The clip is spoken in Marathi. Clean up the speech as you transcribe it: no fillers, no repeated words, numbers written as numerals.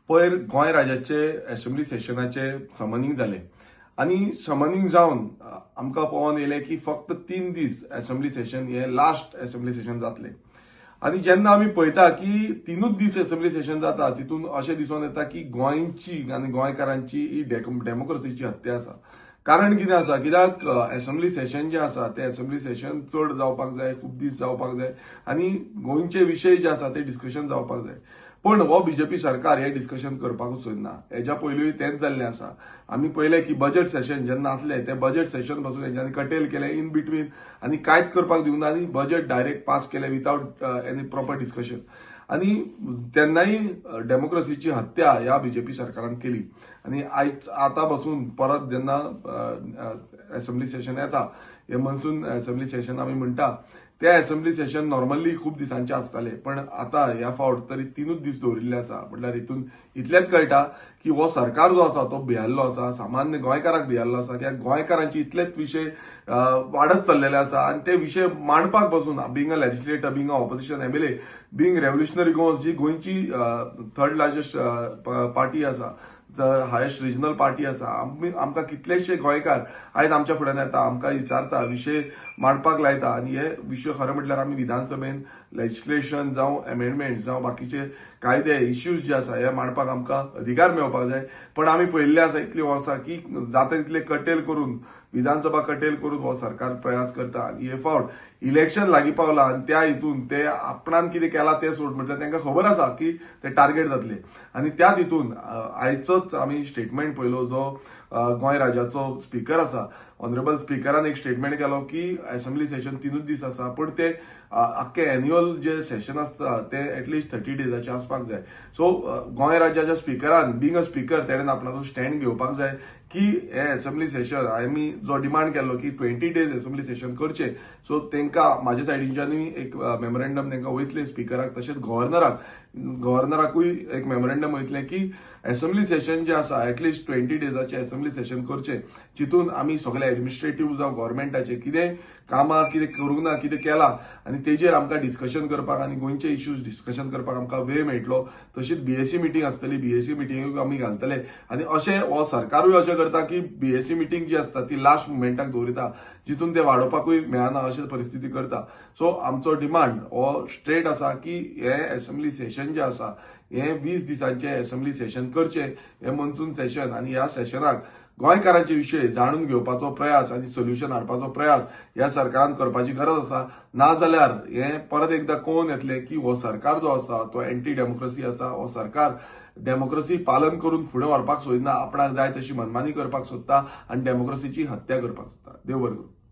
पयर गोंय राज्याचे असेंब्ली सेशनाचे समनिंग जाले आणि समनिंग जावन आमकां पळोवन येयलें की फक्त 3 दीस असेंब्ली सेशन हे लास्ट असेंब्ली सेशन जातलें. आणि जेन्ना आमी पळयता की 3च दीस असेंब्ली सेशन जाता तितून अशें दिसून येता की गोंयची आनी गोंयकारांची ही डेमोक्रेसीची हत्या आसा. कारण कितें आसा, कित्याक असेंब्ली सेशन जें आसा तें असेंब्ली सेशन चड जावपाक जाय, खूब दीस जावपाक जाय आनी गोंयचे विशय जे आसा ते डिस्कशन जावपाक जाय. पण हो बीजेपी सरकार हे डिस्कशन करपाकूच सोदना. हेच्या पयलींय तेंच जाल्लें आसा. आमी पळयलें की बजेट सेशन जेन्ना आसलें तें बजेट सेशन पासून हेंच्यांनी कटेल केलें इन बिटवीन आनी कांयच करपाक दिवना आनी बजेट डायरेक्ट पास केलें विथआउट एनी प्रॉपर डिस्कशन. आनी तेन्नाय डेमोक्रेसीची हत्या ह्या बीजेपी सरकारान केली. आनी आयज आतां पासून परत जेन्ना असेंब्ली सेशन येता, हे मनसून असेंब्ली सेशन आमी म्हणटा, ते असेंब्ली सेशन नॉर्मली खूब दिसांचे आसताले. पण आतां ह्या फावट तरी 3च दीस दवरिल्ले आसा. म्हटल्यार हितून इतलेंच कळटा की हो सरकार जो आसा तो भियाल्लो आसा, सामान्य गोंयकाराक भियाल्लो आसा. कित्याक गोंयकारांचे इतलेच विशय वाडत चल्लेले आसा आनी ते विशय मांडपाक पासून being a legislator, being a opposition MLA, being revolutionary Goans जी गोंयची थर्ड लार्जस्ट पार्टी आसा, हायेस्ट रिजनल पार्टी आसा, आमकां कितलेशे गोंयकार आयज आमच्या फुड्यान येता, आमकां विचारता, विशय मांडपाक लायता आनी हे विशय खरें म्हटल्यार आमी विधानसभेन लेजिस्लेशन जावं अमेंडमेंट जावं बाकीचे कायदे इश्यूज जे आसा हे मांडपाक आमकां अधिकार मेळपाक जाय. पण आमी पळयल्लें आसा इतलीं वर्सां की जाता तितले कटेल करून, विधानसभा कटेल करून हो सरकार प्रयास करता. आनी हे फावट इलेक्शन लागीं पावलां आनी त्या हितून ते आपणान कितें केलां तें सोड म्हटल्यार तांकां खबर आसा की ते टार्गेट जातले. आनी त्या हितून आयचोच आमी स्टेटमेंट पळयलो जो गोंय राज्याचो स्पीकर आसा, ऑनरेबल स्पीकरान एक स्टेटमेंट केलो की असेंब्ली सेशन 3च दीस आसा, पण ते आख्खे एन्युअल जे सेशन आसता ते एटलिस्ट 30 डेजाचे आसपाक जाय. सो गोंय राज्याच्या स्पीकरान बिंग अ स्पीकर तेणेन आपणाचो स्टँड घेवपाक जाय की हे असेंब्ली सेशन आमी जो डिमांड केल्लो की 20 डेज असेंब्ली सेशन करचे. सो तांकां म्हाज्या सायडींच्यानूय एक मेमोरेंडम तांकां वयतलें स्पीकराक, तशेंच गव्हर्नराकूय एक मेमोरेंडम वयतलें की असेंब्ली सेशन जे आसा एटलिस्ट 20 डेजाचे असेंब्ली सेशन करचे, जितून आमी सगळे एडमिनिस्ट्रेटिव्ह जावं गव्हर्नमेंटाचे कितें कामां कितें करूंक ना, कितें केलां आनी तेजेर आमकां डिस्कशन करपाक आनी गोंयचे इश्यूज डिस्कशन करपाक आमकां वेळ मेळटलो. तशीच बीएसी मिटींग आसतली, बीएसी मिटींगूय आमी घालतले. आनी अशें हो सरकारूय अशें करता की बीएसी मिटींग जी आसता ती लास्ट मुमेंटाक दवरिता, जितून ते वाडोवपाकूय मेळना अशी परिस्थिती करता. सो आमचो डिमांड हो स्ट्रेट आसा की हे असेंब्ली सेशन जे आसा हे 20 दिसांचे असेंब्ली सेशन करचे, हे मनसून सेशन. आनी ह्या सेशनाक गोंयकारांचे विशय जाणून घेवपाचो प्रयास आनी सोल्युशन हाडपाचो प्रयास ह्या सरकारान करपाची गरज आसा. नाजाल्यार हे परत एकदां कळून येतलें की हो सरकार जो आसा तो एंटी डेमोक्रेसी आसा. हो सरकार डेमोक्रेसी पालन करून फुडें व्हरपाक सोदिना, आपणाक जाय तशी मनमानी करपाक सोदता आनी डेमोक्रेसीची हत्या करपाक सोदता. देव बरें करूं.